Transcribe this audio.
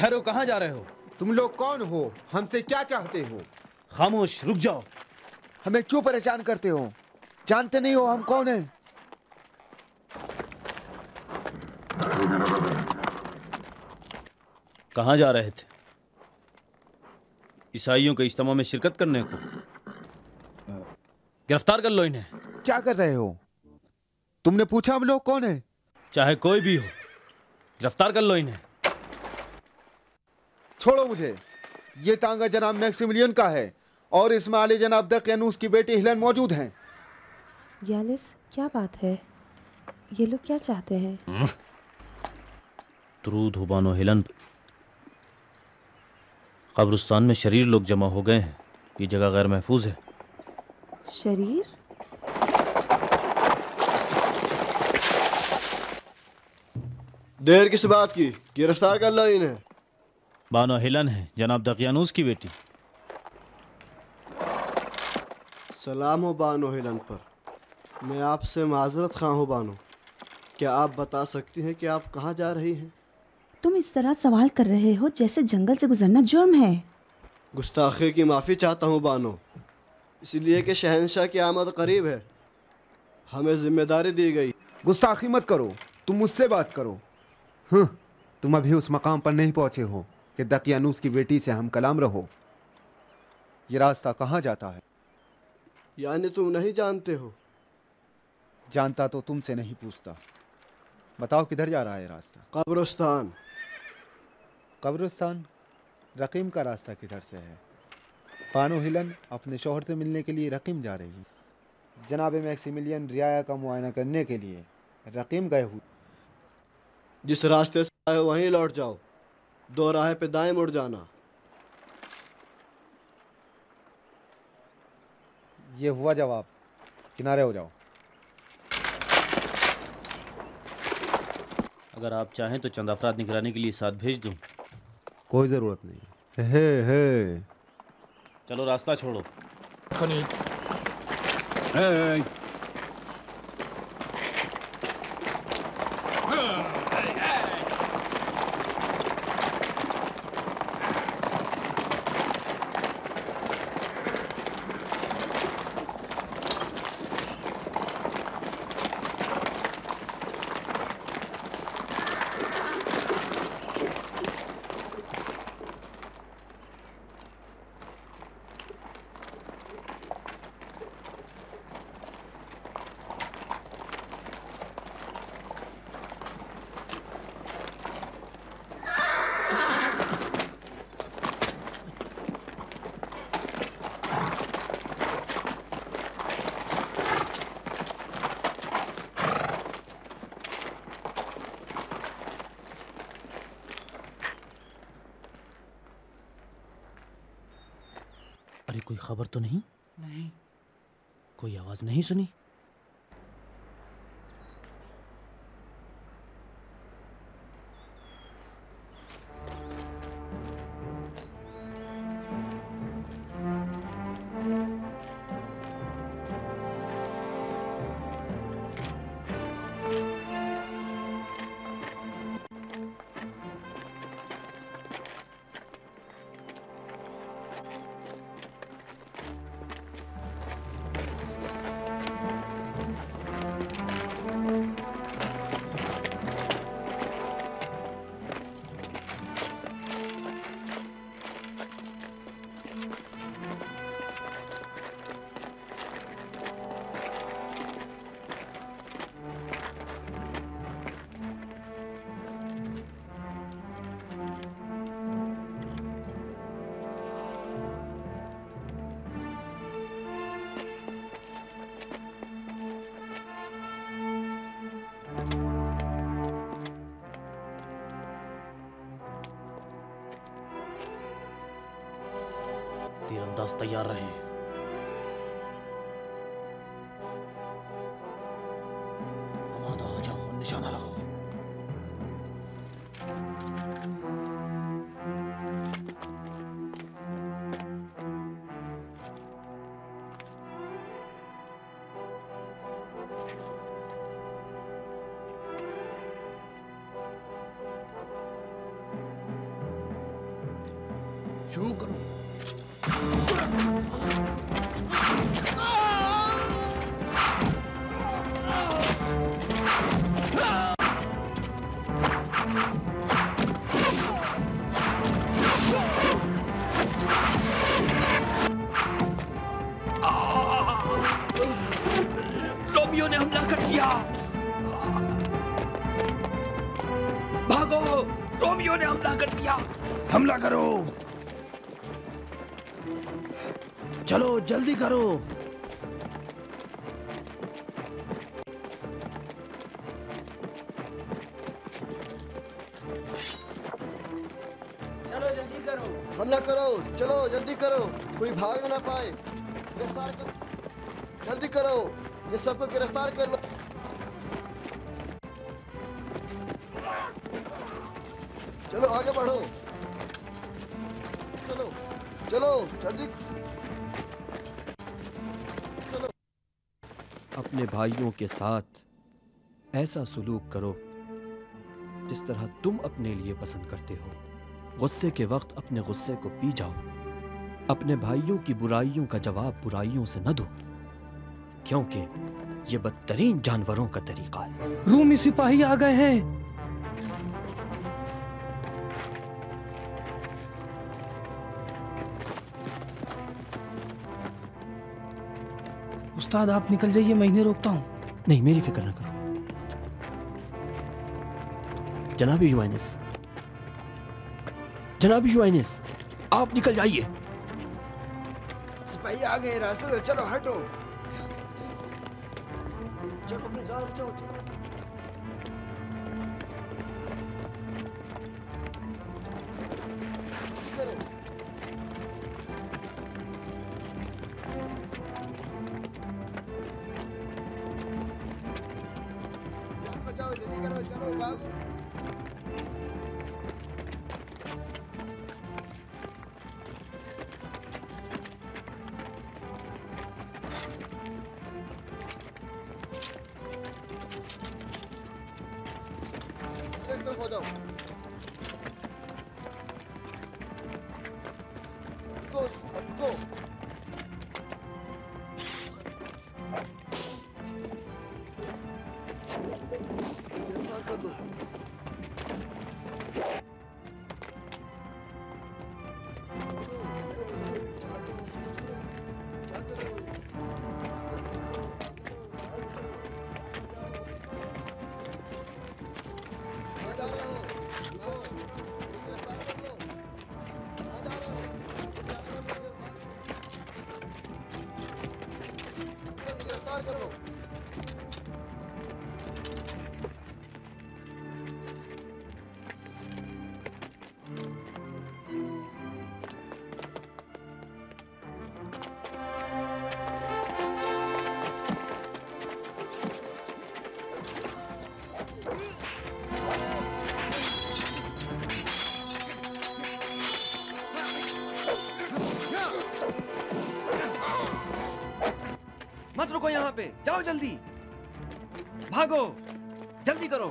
ठहरो, कहाँ जा रहे हो? तुम लोग कौन हो? हमसे क्या चाहते हो? खामोश, रुक जाओ। हमें क्यों परेशान करते हो? जानते नहीं हो हम कौन हैं? कहाँ जा रहे थे? ईसाइयों के इज्तिमा में शिरकत करने को? गिरफ्तार कर लो इन्हें। क्या कर रहे हो? तुमने पूछा हम लोग कौन हैं? चाहे कोई भी हो, गिरफ्तार कर लो इन्हें। छोड़ो मुझे। ये तांगा जनाब मैक्सिमिलियन का है और इसमें आले जनाब दकियानूस की बेटी हिलन मौजूद हैं। यालिस, क्या बात है? ये लोग क्या चाहते हैं? दरूद हो बानो हिलन। कब्रिस्तान में शरीर लोग जमा हो गए हैं। ये जगह गैर महफूज है। शरीर? देर किस बात की? गिरफ्तार कर लो इन्हें। बानो हिलन है, जनाब दकियानूस की बेटी। सलाम हो बानो हिलन पर। मैं आपसे माजरत खां हूँ बानो। क्या आप बता सकती हैं कि आप कहाँ जा रही हैं? तुम इस तरह सवाल कर रहे हो जैसे जंगल से गुजरना जुर्म है। गुस्ताखी की माफ़ी चाहता हूँ बानो, इसलिए कि शहंशाह की आमद करीब है। हमें जिम्मेदारी दी गई। गुस्ताखी मत करो, तुम मुझसे बात करो। तुम अभी उस मकाम पर नहीं पहुंचे हो कि दकियानूस की बेटी से हम कलाम रहो। ये रास्ता कहाँ जाता है? यानी तुम नहीं जानते हो? जानता तो तुमसे नहीं पूछता। बताओ किधर जा रहा है रास्ता? कब्रिस्तान। कब्रिस्तान? रकीम का रास्ता किधर से है? बानो हिलन अपने शौहर से मिलने के लिए रकीम जा रही है। जनाब मैक्सिमिलियन रियाया का मुआयना करने के लिए रकीम गए हुए। जिस रास्ते से आए हो वहीं लौट जाओ। 2 राह पे दाएं मुड़ जाना। ये हुआ जवाब। किनारे हो जाओ। अगर आप चाहें तो चंद अफराद निगरानी के लिए साथ भेज दूं। कोई ज़रूरत नहीं। हे चलो, रास्ता छोड़ो। अरे, कोई खबर तो नहीं? नहीं। कोई आवाज नहीं सुनी? तीरंदाज तैयार रहे। आमादा हो जाओ, निशाना लगाओ। शुरू करो। रोमियो ने हमला कर दिया। भागो, रोमियो ने हमला कर दिया। हमला करो, चलो जल्दी करो। चलो जल्दी करो। हमला करो, चलो जल्दी करो, कोई भाग ना पाए। गिरफ्तार कर, जल्दी करो, ये सबको गिरफ्तार कर लो। चलो आगे बढ़ो, चलो चलो जल्दी चलो। अपने भाइयों के साथ ऐसा सुलूक करो जिस तरह तुम अपने लिए पसंद करते हो। गुस्से के वक्त अपने गुस्से को पी जाओ। अपने भाइयों की बुराइयों का जवाब बुराइयों से न दो, क्योंकि ये बदतरीन जानवरों का तरीका है। रूमी सिपाही आ गए हैं। उस्ताद आप निकल जाइए, मैं इन्हें रोकता हूँ। नहीं, मेरी फिक्र न करो जनाबी युवाइनिस, जनाबी युवाइनिस, आप निकल जाइए। सिपाही आ गए रास्ते से, चलो हटो। चलो अपनी जान बचाओ, चलो। करो। जान बचाओ, जल्दी करो, चलो भागो। एक तरफ हो जाओ। go, go. गिरफ्तार कर लो। क्या कर रहे हो? गिरफ्तार कर लो। मत रुको यहाँ पे, जाओ जल्दी, भागो, जल्दी करो।